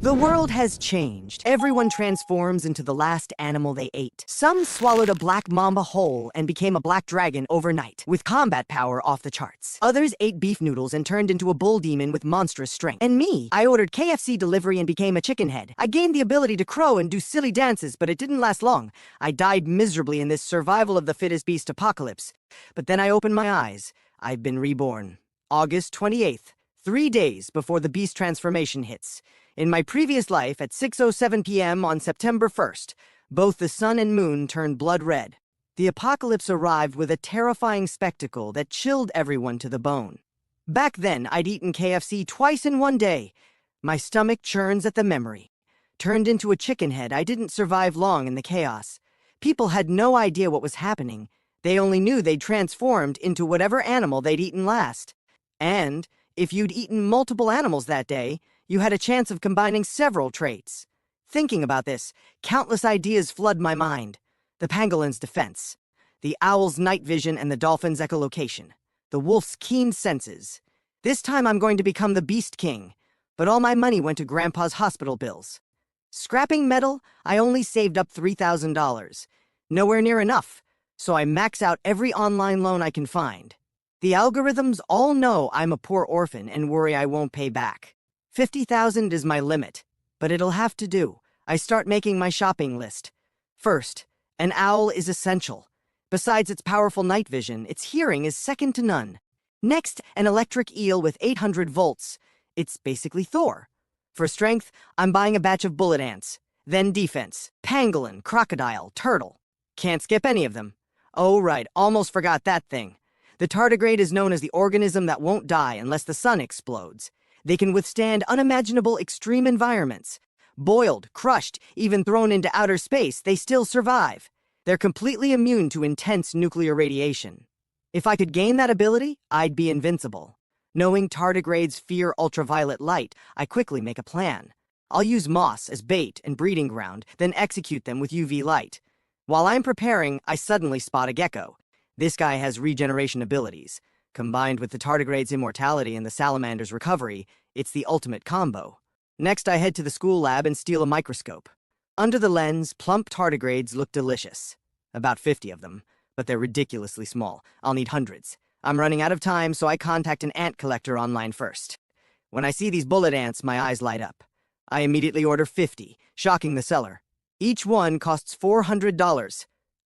The world has changed. Everyone transforms into the last animal they ate. Some swallowed a black mamba whole and became a black dragon overnight, with combat power off the charts. Others ate beef noodles and turned into a bull demon with monstrous strength. And me, I ordered KFC delivery and became a chicken head. I gained the ability to crow and do silly dances, but it didn't last long. I died miserably in this survival of the fittest beast apocalypse. But then I opened my eyes. I've been reborn. August 28th, 3 days before the beast transformation hits. In my previous life, at 6:07 p.m. on September 1st, both the sun and moon turned blood red. The apocalypse arrived with a terrifying spectacle that chilled everyone to the bone. Back then, I'd eaten KFC twice in one day. My stomach churns at the memory. Turned into a chicken head, I didn't survive long in the chaos. People had no idea what was happening. They only knew they'd transformed into whatever animal they'd eaten last. And if you'd eaten multiple animals that day, you had a chance of combining several traits. Thinking about this, countless ideas flood my mind. The pangolin's defense, the owl's night vision and the dolphin's echolocation, the wolf's keen senses. This time I'm going to become the Beast King, but all my money went to Grandpa's hospital bills. Scrapping metal, I only saved up $3,000. Nowhere near enough, so I max out every online loan I can find. The algorithms all know I'm a poor orphan and worry I won't pay back. 50,000 is my limit, but it'll have to do. I start making my shopping list. First, an owl is essential. Besides its powerful night vision, its hearing is second to none. Next, an electric eel with 800 volts. It's basically Thor. For strength, I'm buying a batch of bullet ants. Then defense, pangolin, crocodile, turtle. Can't skip any of them. Oh right, almost forgot that thing. The tardigrade is known as the organism that won't die unless the sun explodes. They can withstand unimaginable extreme environments. Boiled, crushed, even thrown into outer space, they still survive. They're completely immune to intense nuclear radiation. If I could gain that ability, I'd be invincible. Knowing tardigrades fear ultraviolet light, I quickly make a plan. I'll use moss as bait and breeding ground, then execute them with UV light. While I'm preparing, I suddenly spot a gecko. This guy has regeneration abilities. Combined with the tardigrade's immortality and the salamander's recovery, it's the ultimate combo. Next, I head to the school lab and steal a microscope. Under the lens, plump tardigrades look delicious. About 50 of them, but they're ridiculously small. I'll need hundreds. I'm running out of time, so I contact an ant collector online first. When I see these bullet ants, my eyes light up. I immediately order 50, shocking the seller. Each one costs $400.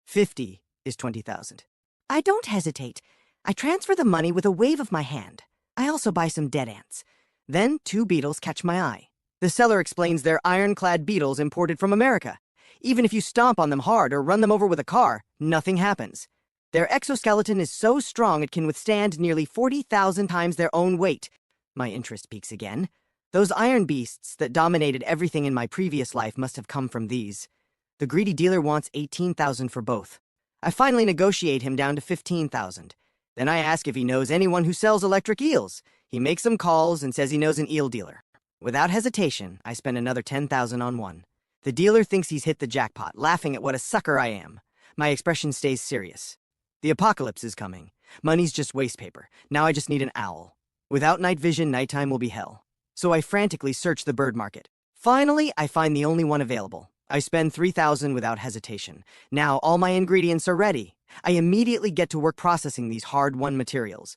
50 is 20,000. I don't hesitate. I transfer the money with a wave of my hand. I also buy some dead ants. Then 2 beetles catch my eye. The seller explains they're ironclad beetles imported from America. Even if you stomp on them hard or run them over with a car, nothing happens. Their exoskeleton is so strong it can withstand nearly 40,000 times their own weight. My interest peaks again. Those iron beasts that dominated everything in my previous life must have come from these. The greedy dealer wants 18,000 for both. I finally negotiate him down to 15,000. Then I ask if he knows anyone who sells electric eels. He makes some calls and says he knows an eel dealer. Without hesitation, I spend another 10,000 on one. The dealer thinks he's hit the jackpot, laughing at what a sucker I am. My expression stays serious. The apocalypse is coming. Money's just waste paper. Now I just need an owl. Without night vision, nighttime will be hell. So I frantically search the bird market. Finally, I find the only one available. I spend 3,000 without hesitation. Now all my ingredients are ready. I immediately get to work processing these hard-won materials.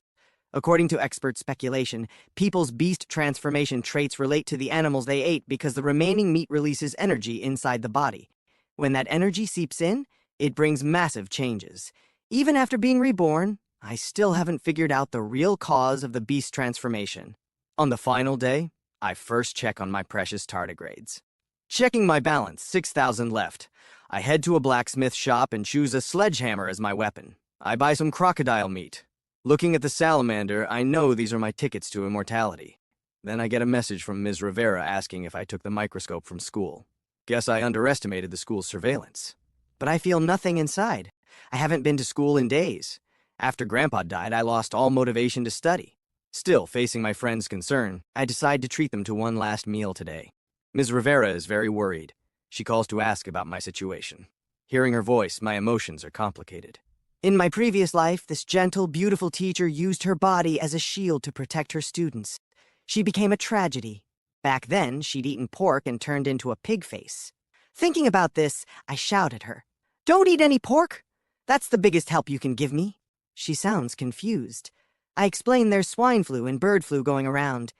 According to expert speculation, people's beast transformation traits relate to the animals they ate because the remaining meat releases energy inside the body. When that energy seeps in, it brings massive changes. Even after being reborn, I still haven't figured out the real cause of the beast transformation. On the final day, I first check on my precious tardigrades. Checking my balance, 6,000 left. I head to a blacksmith shop and choose a sledgehammer as my weapon. I buy some crocodile meat. Looking at the salamander, I know these are my tickets to immortality. Then I get a message from Ms. Rivera asking if I took the microscope from school. Guess I underestimated the school's surveillance. But I feel nothing inside. I haven't been to school in days. After Grandpa died, I lost all motivation to study. Still, facing my friend's concern, I decide to treat them to one last meal today. Ms. Rivera is very worried. She calls to ask about my situation. Hearing her voice, my emotions are complicated. In my previous life, this gentle, beautiful teacher used her body as a shield to protect her students. She became a tragedy. Back then, she'd eaten pork and turned into a pig face. Thinking about this, I shout at her, "Don't eat any pork! That's the biggest help you can give me." She sounds confused. I explain there's swine flu and bird flu going around.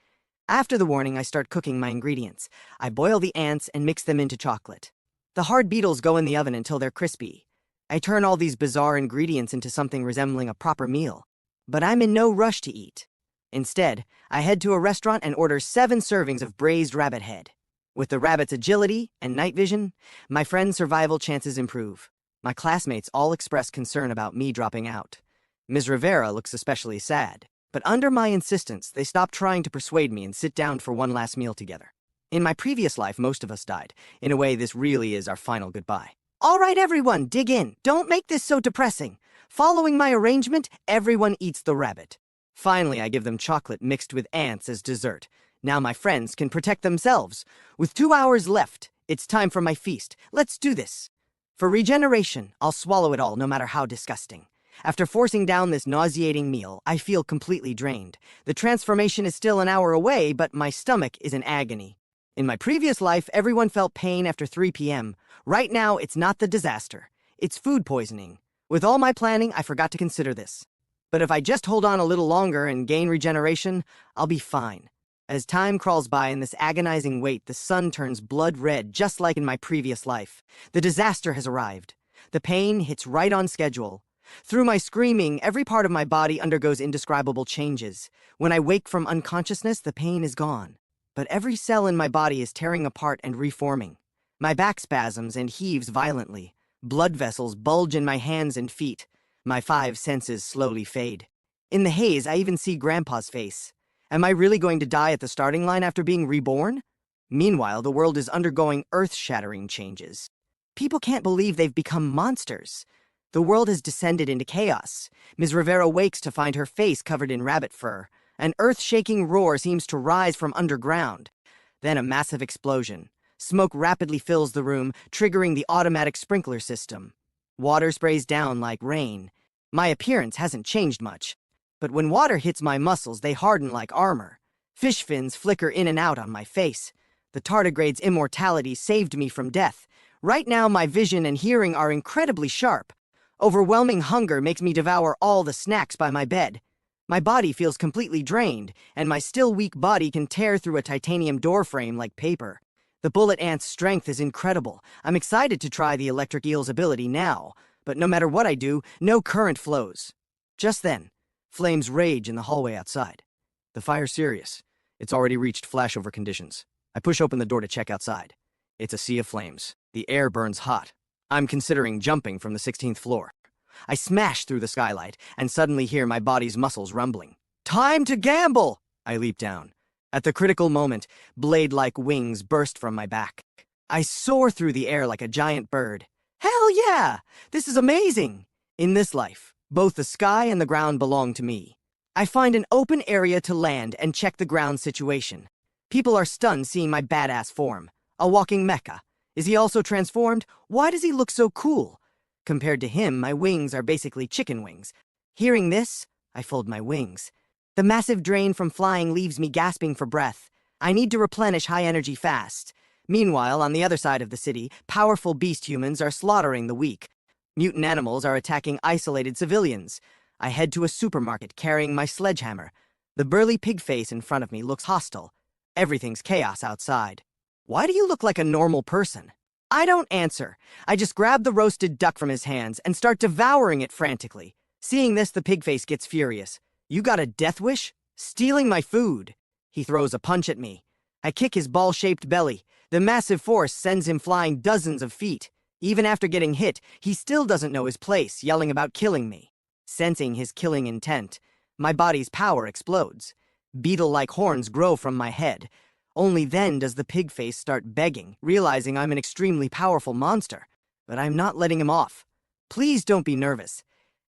After the warning, I start cooking my ingredients. I boil the ants and mix them into chocolate. The hard beetles go in the oven until they're crispy. I turn all these bizarre ingredients into something resembling a proper meal. But I'm in no rush to eat. Instead, I head to a restaurant and order 7 servings of braised rabbit head. With the rabbit's agility and night vision, my friend's survival chances improve. My classmates all express concern about me dropping out. Ms. Rivera looks especially sad, but under my insistence, they stop trying to persuade me and sit down for one last meal together. In my previous life, most of us died. In a way, this really is our final goodbye. All right, everyone, dig in. Don't make this so depressing. Following my arrangement, everyone eats the rabbit. Finally, I give them chocolate mixed with ants as dessert. Now my friends can protect themselves. With 2 hours left, it's time for my feast. Let's do this. For regeneration, I'll swallow it all, no matter how disgusting. After forcing down this nauseating meal, I feel completely drained. The transformation is still an hour away, but my stomach is in agony. In my previous life, everyone felt pain after 3 p.m. Right now, it's not the disaster. It's food poisoning. With all my planning, I forgot to consider this. But if I just hold on a little longer and gain regeneration, I'll be fine. As time crawls by in this agonizing wait, the sun turns blood red, just like in my previous life. The disaster has arrived. The pain hits right on schedule. Through my screaming, every part of my body undergoes indescribable changes. When I wake from unconsciousness, the pain is gone. But every cell in my body is tearing apart and reforming. My back spasms and heaves violently. Blood vessels bulge in my hands and feet. My 5 senses slowly fade. In the haze, I even see Grandpa's face. Am I really going to die at the starting line after being reborn? Meanwhile, the world is undergoing earth-shattering changes. People can't believe they've become monsters. The world has descended into chaos. Ms. Rivera wakes to find her face covered in rabbit fur. An earth-shaking roar seems to rise from underground. Then a massive explosion. Smoke rapidly fills the room, triggering the automatic sprinkler system. Water sprays down like rain. My appearance hasn't changed much. But when water hits my muscles, they harden like armor. Fish fins flicker in and out on my face. The tardigrade's immortality saved me from death. Right now, my vision and hearing are incredibly sharp. Overwhelming hunger makes me devour all the snacks by my bed. My body feels completely drained, and my still weak body can tear through a titanium doorframe like paper. The bullet ant's strength is incredible. I'm excited to try the electric eel's ability now, but no matter what I do, no current flows. Just then, flames rage in the hallway outside. The fire's serious. It's already reached flashover conditions. I push open the door to check outside. It's a sea of flames. The air burns hot. I'm considering jumping from the 16th floor. I smash through the skylight and suddenly hear my body's muscles rumbling. Time to gamble! I leap down. At the critical moment, blade-like wings burst from my back. I soar through the air like a giant bird. Hell yeah! This is amazing! In this life, both the sky and the ground belong to me. I find an open area to land and check the ground situation. People are stunned seeing my badass form. A walking mecha. Is he also transformed? Why does he look so cool? Compared to him, my wings are basically chicken wings. Hearing this, I fold my wings. The massive drain from flying leaves me gasping for breath. I need to replenish high energy fast. Meanwhile, on the other side of the city, powerful beast humans are slaughtering the weak. Mutant animals are attacking isolated civilians. I head to a supermarket carrying my sledgehammer. The burly pig face in front of me looks hostile. Everything's chaos outside. Why do you look like a normal person? I don't answer. I just grab the roasted duck from his hands and start devouring it frantically. Seeing this, the pig face gets furious. You got a death wish? Stealing my food. He throws a punch at me. I kick his ball-shaped belly. The massive force sends him flying dozens of feet. Even after getting hit, he still doesn't know his place, yelling about killing me. Sensing his killing intent, my body's power explodes. Beetle-like horns grow from my head. Only then does the pig face start begging, realizing I'm an extremely powerful monster. But I'm not letting him off. Please don't be nervous.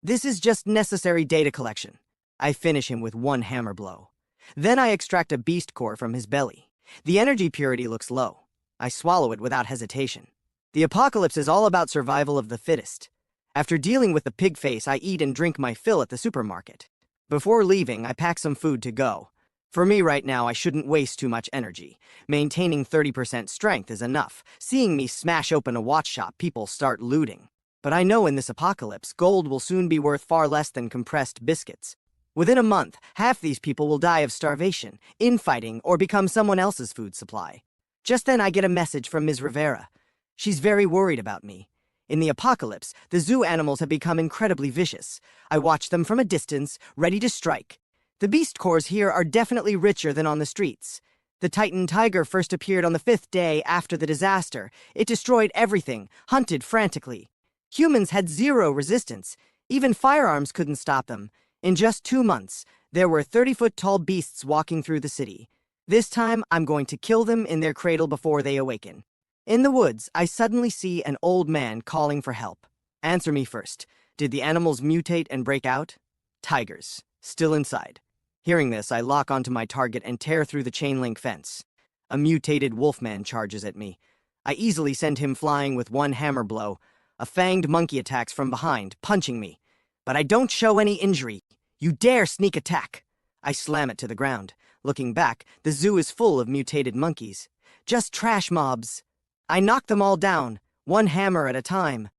This is just necessary data collection. I finish him with one hammer blow. Then I extract a beast core from his belly. The energy purity looks low. I swallow it without hesitation. The apocalypse is all about survival of the fittest. After dealing with the pig face, I eat and drink my fill at the supermarket. Before leaving, I pack some food to go. For me right now, I shouldn't waste too much energy. Maintaining 30% strength is enough. Seeing me smash open a watch shop, people start looting. But I know in this apocalypse, gold will soon be worth far less than compressed biscuits. Within a month, half these people will die of starvation, infighting, or become someone else's food supply. Just then I get a message from Ms. Rivera. She's very worried about me. In the apocalypse, the zoo animals have become incredibly vicious. I watch them from a distance, ready to strike. The beast cores here are definitely richer than on the streets. The Titan tiger first appeared on the 5th day after the disaster. It destroyed everything, hunted frantically. Humans had zero resistance. Even firearms couldn't stop them. In just 2 months, there were 30-foot-tall beasts walking through the city. This time, I'm going to kill them in their cradle before they awaken. In the woods, I suddenly see an old man calling for help. Answer me first. Did the animals mutate and break out? Tigers. Still inside. Hearing this, I lock onto my target and tear through the chain-link fence. A mutated wolfman charges at me. I easily send him flying with one hammer blow. A fanged monkey attacks from behind, punching me. But I don't show any injury. You dare sneak attack. I slam it to the ground. Looking back, the zoo is full of mutated monkeys. Just trash mobs. I knock them all down, one hammer at a time.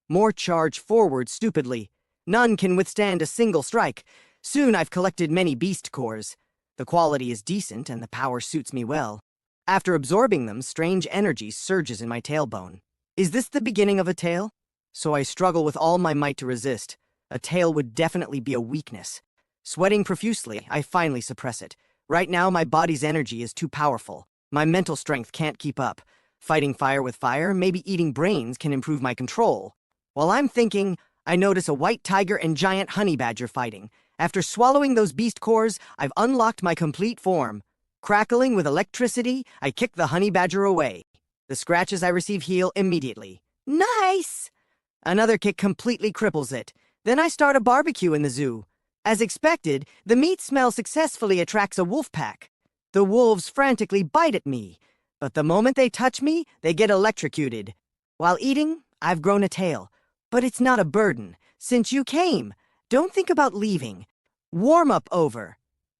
More charge forward stupidly. None can withstand a single strike. Soon I've collected many beast cores. The quality is decent and the power suits me well. After absorbing them, strange energy surges in my tailbone. Is this the beginning of a tail? So I struggle with all my might to resist. A tail would definitely be a weakness. Sweating profusely, I finally suppress it. Right now, my body's energy is too powerful. My mental strength can't keep up. Fighting fire with fire, maybe eating brains can improve my control. While I'm thinking, I notice a white tiger and giant honey badger fighting. After swallowing those beast cores, I've unlocked my complete form. Crackling with electricity, I kick the honey badger away. The scratches I receive heal immediately. Nice! Another kick completely cripples it. Then I start a barbecue in the zoo. As expected, the meat smell successfully attracts a wolf pack. The wolves frantically bite at me, but the moment they touch me, they get electrocuted. While eating, I've grown a tail, but it's not a burden. Since you came, don't think about leaving. Warm up over.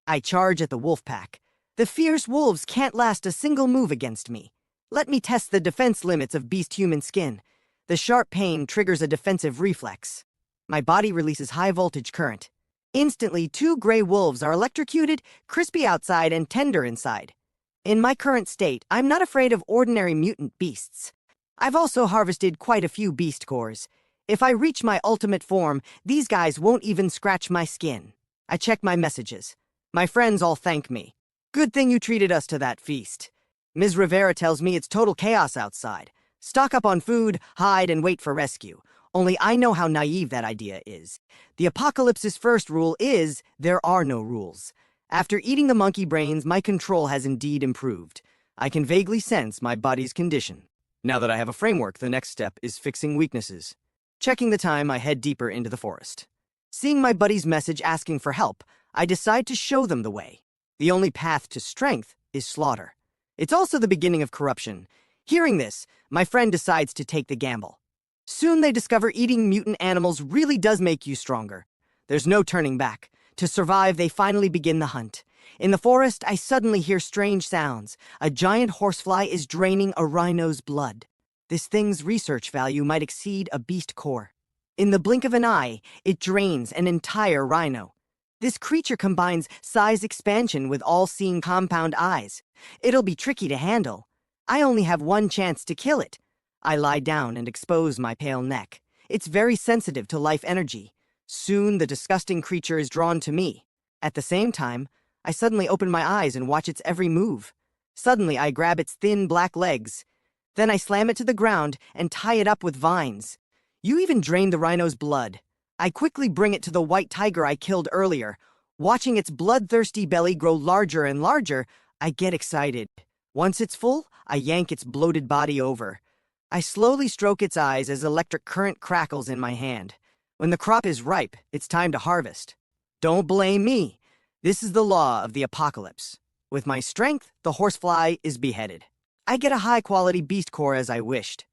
I charge at the wolf pack. The fierce wolves can't last a single move against me. Let me test the defense limits of beast-human skin. The sharp pain triggers a defensive reflex. My body releases high-voltage current. Instantly, 2 gray wolves are electrocuted, crispy outside and tender inside. In my current state, I'm not afraid of ordinary mutant beasts. I've also harvested quite a few beast cores. If I reach my ultimate form, these guys won't even scratch my skin. I check my messages. My friends all thank me. Good thing you treated us to that feast. Ms. Rivera tells me it's total chaos outside. Stock up on food, hide, and wait for rescue. Only I know how naive that idea is. The apocalypse's first rule is, there are no rules. After eating the monkey brains, my control has indeed improved. I can vaguely sense my body's condition. Now that I have a framework, the next step is fixing weaknesses. Checking the time, I head deeper into the forest. Seeing my buddy's message asking for help, I decide to show them the way. The only path to strength is slaughter. It's also the beginning of corruption. Hearing this, my friend decides to take the gamble. Soon they discover eating mutant animals really does make you stronger. There's no turning back. To survive, they finally begin the hunt. In the forest, I suddenly hear strange sounds. A giant horsefly is draining a rhino's blood. This thing's research value might exceed a beast core. In the blink of an eye, it drains an entire rhino. This creature combines size expansion with all-seeing compound eyes. It'll be tricky to handle. I only have one chance to kill it. I lie down and expose my pale neck. It's very sensitive to life energy. Soon, the disgusting creature is drawn to me. At the same time, I suddenly open my eyes and watch its every move. Suddenly, I grab its thin black legs. Then I slam it to the ground and tie it up with vines. You even drained the rhino's blood. I quickly bring it to the white tiger I killed earlier. Watching its bloodthirsty belly grow larger and larger, I get excited. Once it's full, I yank its bloated body over. I slowly stroke its eyes as electric current crackles in my hand. When the crop is ripe, it's time to harvest. Don't blame me. This is the law of the apocalypse. With my strength, the horsefly is beheaded. I get a high-quality beast core as I wished.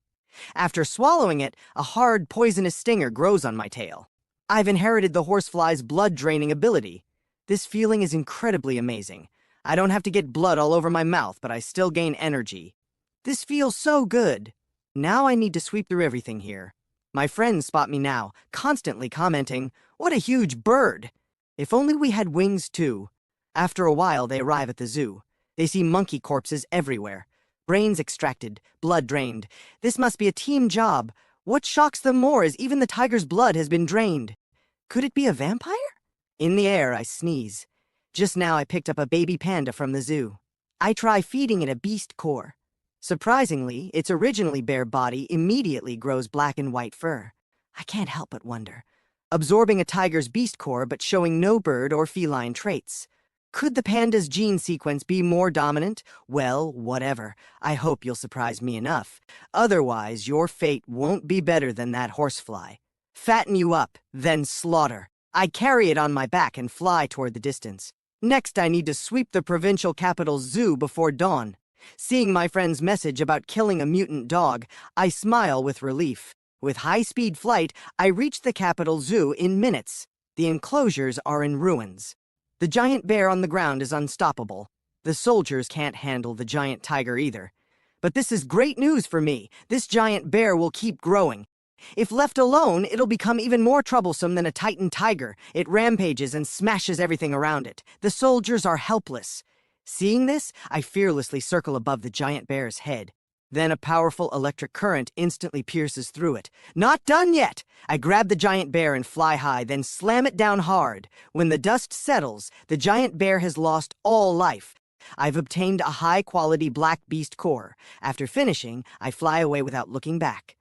After swallowing it, a hard, poisonous stinger grows on my tail. I've inherited the horsefly's blood-draining ability. This feeling is incredibly amazing. I don't have to get blood all over my mouth, but I still gain energy. This feels so good. Now I need to sweep through everything here. My friends spot me now, constantly commenting, "What a huge bird!" If only we had wings too. After a while, they arrive at the zoo. They see monkey corpses everywhere. Brains extracted, blood drained. This must be a team job. What shocks them more is even the tiger's blood has been drained. Could it be a vampire? In the air, I sneeze. Just now I picked up a baby panda from the zoo. I try feeding it a beast core. Surprisingly, its originally bare body immediately grows black and white fur. I can't help but wonder. Absorbing a tiger's beast core but showing no bird or feline traits. Could the panda's gene sequence be more dominant? Well, whatever. I hope you'll surprise me enough. Otherwise, your fate won't be better than that horsefly. Fatten you up, then slaughter. I carry it on my back and fly toward the distance. Next, I need to sweep the provincial capital's zoo before dawn. Seeing my friend's message about killing a mutant dog, I smile with relief. With high-speed flight, I reach the capital zoo in minutes. The enclosures are in ruins. The giant bear on the ground is unstoppable. The soldiers can't handle the giant tiger either. But this is great news for me. This giant bear will keep growing. If left alone, it'll become even more troublesome than a Titan tiger. It rampages and smashes everything around it. The soldiers are helpless. Seeing this, I fearlessly circle above the giant bear's head. Then a powerful electric current instantly pierces through it. Not done yet! I grab the giant bear and fly high, then slam it down hard. When the dust settles, the giant bear has lost all life. I've obtained a high-quality black beast core. After finishing, I fly away without looking back.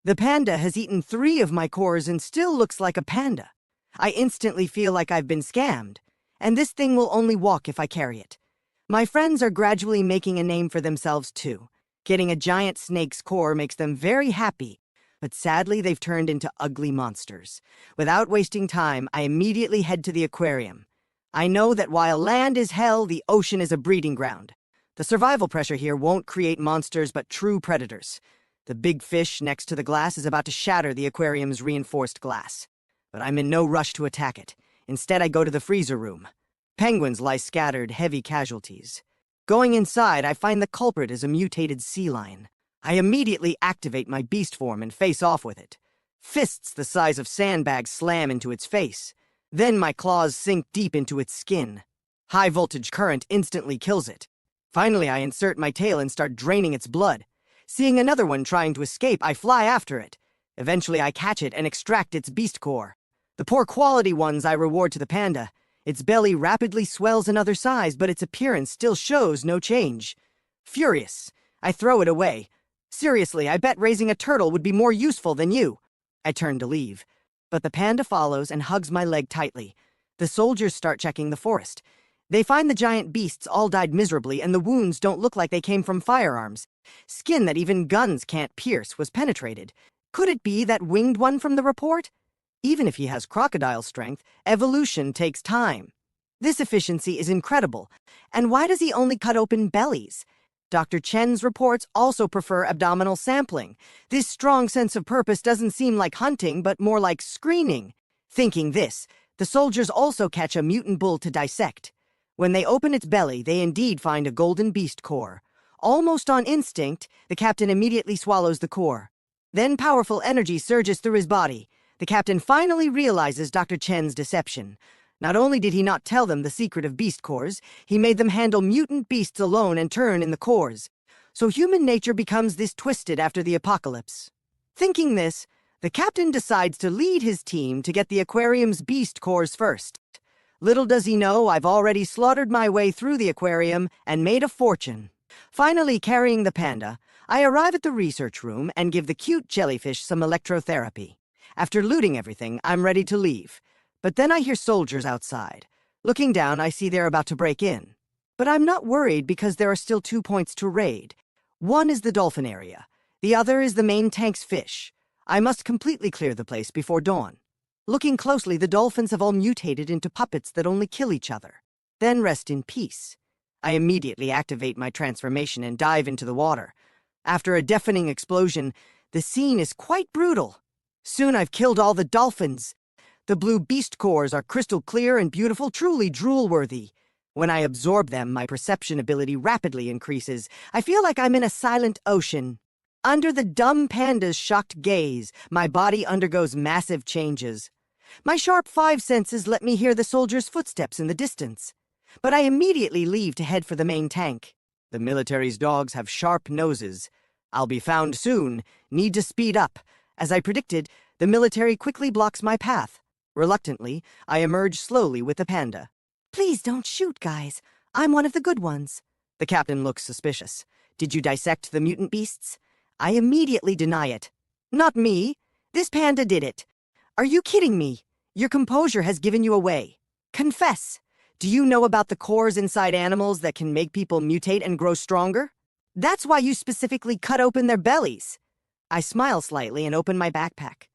The panda has eaten 3 of my cores and still looks like a panda. I instantly feel like I've been scammed. And this thing will only walk if I carry it. My friends are gradually making a name for themselves too. Getting a giant snake's core makes them very happy, but sadly they've turned into ugly monsters. Without wasting time, I immediately head to the aquarium. I know that while land is hell, the ocean is a breeding ground. The survival pressure here won't create monsters but true predators. The big fish next to the glass is about to shatter the aquarium's reinforced glass. But I'm in no rush to attack it. Instead, I go to the freezer room. Penguins lie scattered, heavy casualties. Going inside, I find the culprit is a mutated sea lion. I immediately activate my beast form and face off with it. Fists the size of sandbags slam into its face. Then my claws sink deep into its skin. High-voltage current instantly kills it. Finally, I insert my tail and start draining its blood. Seeing another one trying to escape, I fly after it. Eventually, I catch it and extract its beast core. The poor quality ones I reward to the panda. Its belly rapidly swells another size, but its appearance still shows no change. Furious, I throw it away. Seriously, I bet raising a turtle would be more useful than you. I turn to leave, but the panda follows and hugs my leg tightly. The soldiers start checking the forest. They find the giant beasts all died miserably, and the wounds don't look like they came from firearms. Skin that even guns can't pierce was penetrated. Could it be that winged one from the report? Even if he has crocodile strength, evolution takes time. This efficiency is incredible. And why does he only cut open bellies? Dr. Chen's reports also prefer abdominal sampling. This strong sense of purpose doesn't seem like hunting, but more like screening. Thinking this, the soldiers also catch a mutant bull to dissect. When they open its belly, they indeed find a golden beast core. Almost on instinct, the captain immediately swallows the core. Then powerful energy surges through his body. The captain finally realizes Dr. Chen's deception. Not only did he not tell them the secret of beast cores, he made them handle mutant beasts alone and turn in the cores. So human nature becomes this twisted after the apocalypse. Thinking this, the captain decides to lead his team to get the aquarium's beast cores first. Little does he know I've already slaughtered my way through the aquarium and made a fortune. Finally carrying the panda, I arrive at the research room and give the cute jellyfish some electrotherapy. After looting everything, I'm ready to leave. But then I hear soldiers outside. Looking down, I see they're about to break in. But I'm not worried because there are still 2 points to raid. One is the dolphin area. The other is the main tank's fish. I must completely clear the place before dawn. Looking closely, the dolphins have all mutated into puppets that only kill each other. Then rest in peace. I immediately activate my transformation and dive into the water. After a deafening explosion, the scene is quite brutal. Soon I've killed all the dolphins. The blue beast cores are crystal clear and beautiful, truly drool-worthy. When I absorb them, my perception ability rapidly increases. I feel like I'm in a silent ocean. Under the dumb panda's shocked gaze, my body undergoes massive changes. My sharp five senses let me hear the soldiers' footsteps in the distance. But I immediately leave to head for the main tank. The military's dogs have sharp noses. I'll be found soon. Need to speed up. As I predicted, the military quickly blocks my path. Reluctantly, I emerge slowly with the panda. Please don't shoot, guys. I'm one of the good ones. The captain looks suspicious. Did you dissect the mutant beasts? I immediately deny it. Not me. This panda did it. Are you kidding me? Your composure has given you away. Confess. Do you know about the cores inside animals that can make people mutate and grow stronger? That's why you specifically cut open their bellies. I smile slightly and open my backpack.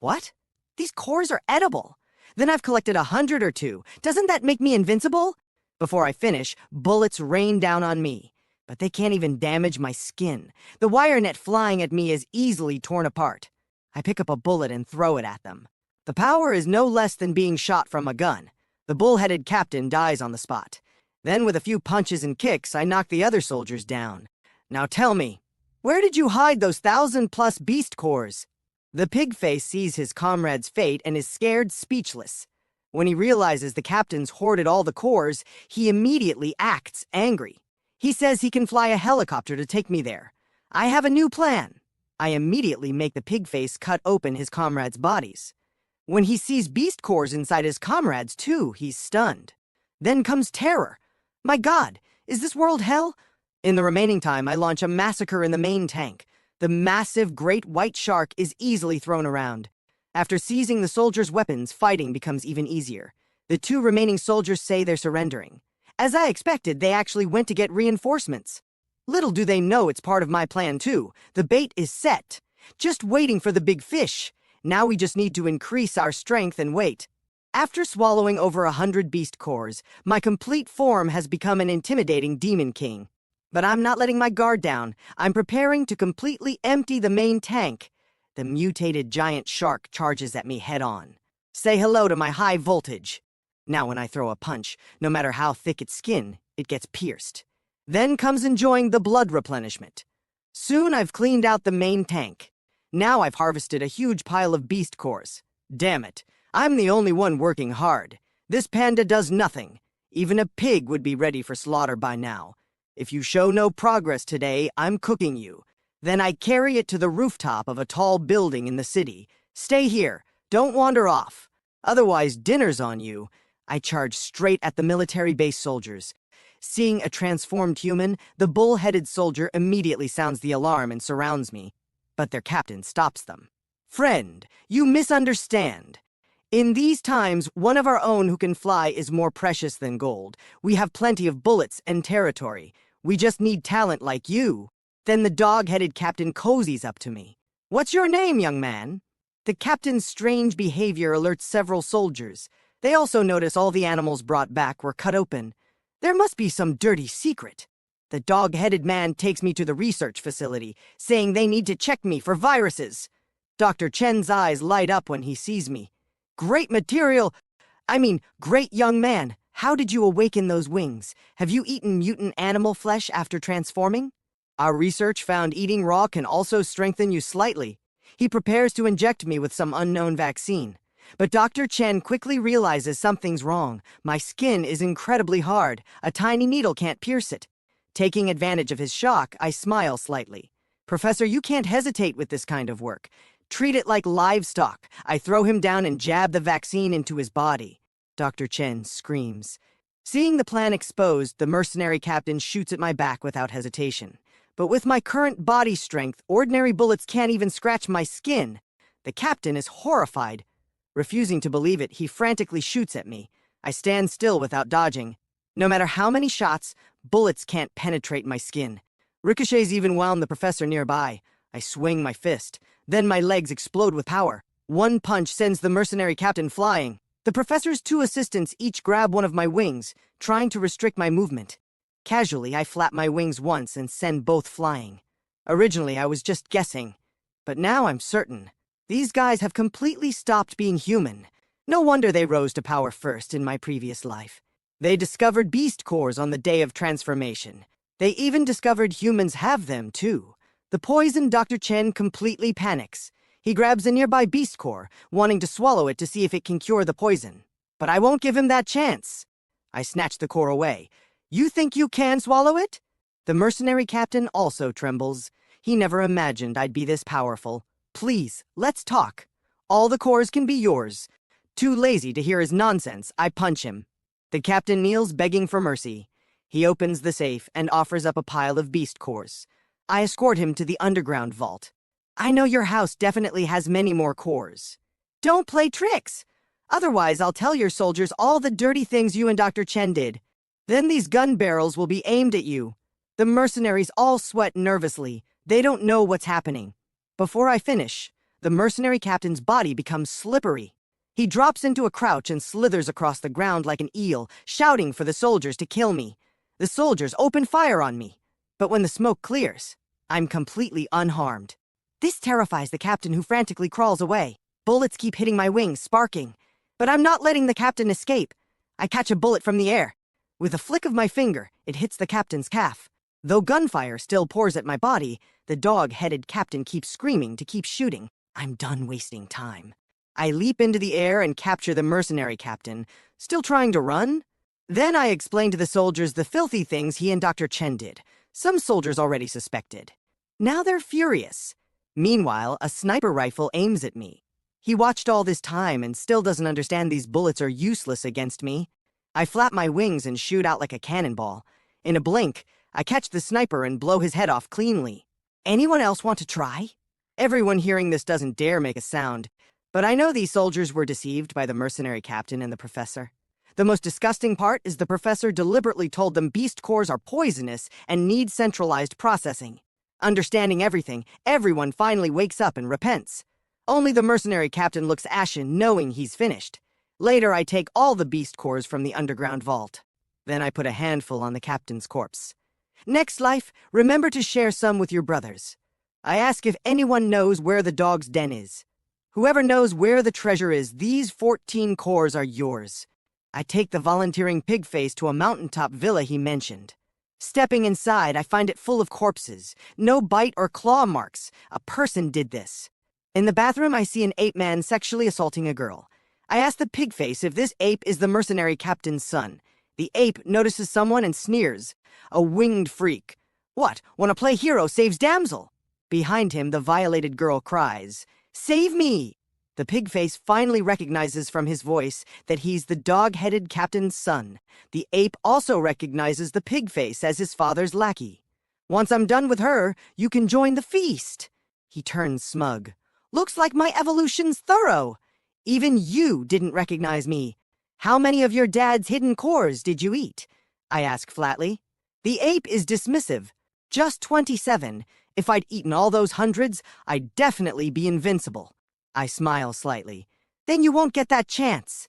What? These cores are edible. Then I've collected 100 or two. Doesn't that make me invincible? Before I finish, bullets rain down on me. But they can't even damage my skin. The wire net flying at me is easily torn apart. I pick up a bullet and throw it at them. The power is no less than being shot from a gun. The bull-headed captain dies on the spot. Then with a few punches and kicks, I knock the other soldiers down. Now tell me, where did you hide those 1,000+ beast cores? The pig-face sees his comrade's fate and is scared speechless. When he realizes the captain's hoarded all the cores, he immediately acts angry. He says he can fly a helicopter to take me there. I have a new plan. I immediately make the pig-face cut open his comrades' bodies. When he sees beast cores inside his comrades, too, he's stunned. Then comes terror. My God, is this world hell? In the remaining time, I launch a massacre in the main tank. The massive great white shark is easily thrown around. After seizing the soldiers' weapons, fighting becomes even easier. The two remaining soldiers say they're surrendering. As I expected, they actually went to get reinforcements. Little do they know it's part of my plan, too. The bait is set. Just waiting for the big fish. Now we just need to increase our strength and weight. After swallowing over 100 beast cores, my complete form has become an intimidating demon king. But I'm not letting my guard down. I'm preparing to completely empty the main tank. The mutated giant shark charges at me head-on. Say hello to my high voltage. Now when I throw a punch, no matter how thick its skin, it gets pierced. Then comes enjoying the blood replenishment. Soon I've cleaned out the main tank. Now I've harvested a huge pile of beast cores. Damn it, I'm the only one working hard. This panda does nothing. Even a pig would be ready for slaughter by now. If you show no progress today, I'm cooking you. Then I carry it to the rooftop of a tall building in the city. Stay here, don't wander off. Otherwise, dinner's on you. I charge straight at the military base soldiers. Seeing a transformed human, the bull-headed soldier immediately sounds the alarm and surrounds me. But their captain stops them. Friend, you misunderstand. In these times, one of our own who can fly is more precious than gold. We have plenty of bullets and territory. We just need talent like you. Then the dog-headed captain cozies up to me. What's your name, young man? The captain's strange behavior alerts several soldiers. They also notice all the animals brought back were cut open. There must be some dirty secret. The dog-headed man takes me to the research facility, saying they need to check me for viruses. Dr. Chen's eyes light up when he sees me. Great material. Great young man. How did you awaken those wings? Have you eaten mutant animal flesh after transforming? Our research found eating raw can also strengthen you slightly. He prepares to inject me with some unknown vaccine. But Dr. Chen quickly realizes something's wrong. My skin is incredibly hard. A tiny needle can't pierce it. Taking advantage of his shock, I smile slightly. Professor, you can't hesitate with this kind of work. Treat it like livestock. I throw him down and jab the vaccine into his body. Dr. Chen screams. Seeing the plan exposed, the mercenary captain shoots at my back without hesitation. But with my current body strength, ordinary bullets can't even scratch my skin. The captain is horrified. Refusing to believe it, he frantically shoots at me. I stand still without dodging. No matter how many shots, bullets can't penetrate my skin. Ricochets even wound the professor nearby. I swing my fist. Then my legs explode with power. One punch sends the mercenary captain flying. The professor's two assistants each grab one of my wings, trying to restrict my movement. Casually, I flap my wings once and send both flying. Originally, I was just guessing. But now I'm certain. These guys have completely stopped being human. No wonder they rose to power first in my previous life. They discovered beast cores on the day of transformation. They even discovered humans have them, too. The poisoned Dr. Chen completely panics. He grabs a nearby beast core, wanting to swallow it to see if it can cure the poison. But I won't give him that chance. I snatch the core away. You think you can swallow it? The mercenary captain also trembles. He never imagined I'd be this powerful. Please, let's talk. All the cores can be yours. Too lazy to hear his nonsense, I punch him. The captain kneels, begging for mercy. He opens the safe and offers up a pile of beast cores. I escort him to the underground vault. I know your house definitely has many more cores. Don't play tricks. Otherwise, I'll tell your soldiers all the dirty things you and Dr. Chen did. Then these gun barrels will be aimed at you. The mercenaries all sweat nervously. They don't know what's happening. Before I finish, the mercenary captain's body becomes slippery. He drops into a crouch and slithers across the ground like an eel, shouting for the soldiers to kill me. The soldiers open fire on me. But when the smoke clears, I'm completely unharmed. This terrifies the captain, who frantically crawls away. Bullets keep hitting my wings, sparking. But I'm not letting the captain escape. I catch a bullet from the air. With a flick of my finger, it hits the captain's calf. Though gunfire still pours at my body, the dog-headed captain keeps screaming to keep shooting. I'm done wasting time. I leap into the air and capture the mercenary captain, still trying to run. Then I explain to the soldiers the filthy things he and Dr. Chen did. Some soldiers already suspected. Now they're furious. Meanwhile, a sniper rifle aims at me. He watched all this time and still doesn't understand these bullets are useless against me. I flap my wings and shoot out like a cannonball. In a blink, I catch the sniper and blow his head off cleanly. Anyone else want to try? Everyone hearing this doesn't dare make a sound. But I know these soldiers were deceived by the mercenary captain and the professor. The most disgusting part is the professor deliberately told them beast cores are poisonous and need centralized processing. Understanding everything, everyone finally wakes up and repents. Only the mercenary captain looks ashen, knowing he's finished. Later, I take all the beast cores from the underground vault. Then I put a handful on the captain's corpse. Next life, remember to share some with your brothers. I ask if anyone knows where the dog's den is. Whoever knows where the treasure is, these 14 cores are yours. I take the volunteering pig-face to a mountaintop villa he mentioned. Stepping inside, I find it full of corpses. No bite or claw marks. A person did this. In the bathroom, I see an ape man sexually assaulting a girl. I ask the pig-face if this ape is the mercenary captain's son. The ape notices someone and sneers. A winged freak. What, wanna play hero saves damsel? Behind him, the violated girl cries, "Save me!" The pig-face finally recognizes from his voice that he's the dog-headed captain's son. The ape also recognizes the pig-face as his father's lackey. Once I'm done with her, you can join the feast. He turns smug. Looks like my evolution's thorough. Even you didn't recognize me. How many of your dad's hidden cores did you eat? I ask flatly. The ape is dismissive. Just 27. If I'd eaten all those hundreds, I'd definitely be invincible. I smile slightly. Then you won't get that chance.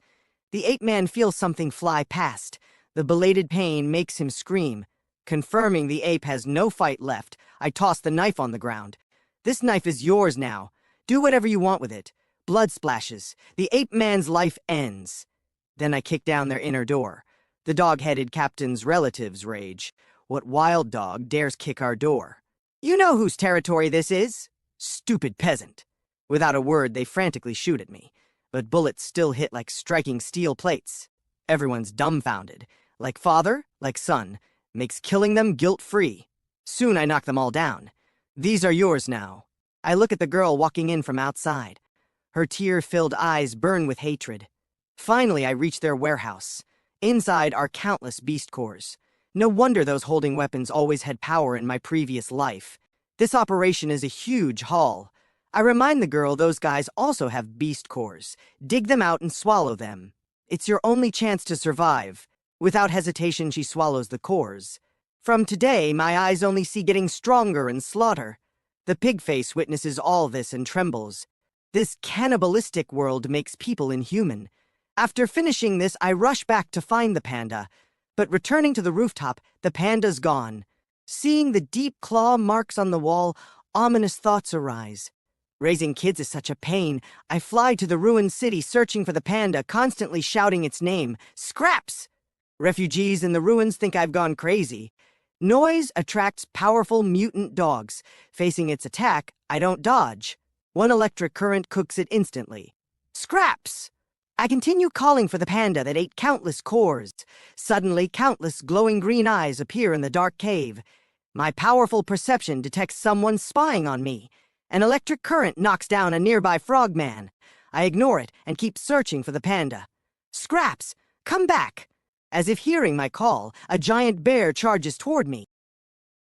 The ape man feels something fly past. The belated pain makes him scream. Confirming the ape has no fight left, I toss the knife on the ground. This knife is yours now. Do whatever you want with it. Blood splashes. The ape man's life ends. Then I kick down their inner door. The dog-headed captain's relatives rage. What wild dog dares kick our door? You know whose territory this is? Stupid peasant. Without a word, they frantically shoot at me. But bullets still hit like striking steel plates. Everyone's dumbfounded. Like father, like son. Makes killing them guilt-free. Soon I knock them all down. These are yours now. I look at the girl walking in from outside. Her tear-filled eyes burn with hatred. Finally, I reach their warehouse. Inside are countless beast cores. No wonder those holding weapons always had power in my previous life. This operation is a huge haul. I remind the girl those guys also have beast cores. Dig them out and swallow them. It's your only chance to survive. Without hesitation, she swallows the cores. From today, my eyes only see getting stronger and slaughter. The pig-face witnesses all this and trembles. This cannibalistic world makes people inhuman. After finishing this, I rush back to find the panda. But returning to the rooftop, the panda's gone. Seeing the deep claw marks on the wall, ominous thoughts arise. Raising kids is such a pain. I fly to the ruined city searching for the panda, constantly shouting its name. Scraps! Refugees in the ruins think I've gone crazy. Noise attracts powerful mutant dogs. Facing its attack, I don't dodge. One electric current cooks it instantly. Scraps! I continue calling for the panda that ate countless cores. Suddenly, countless glowing green eyes appear in the dark cave. My powerful perception detects someone spying on me. An electric current knocks down a nearby frogman. I ignore it and keep searching for the panda. Scraps, come back! As if hearing my call, a giant bear charges toward me.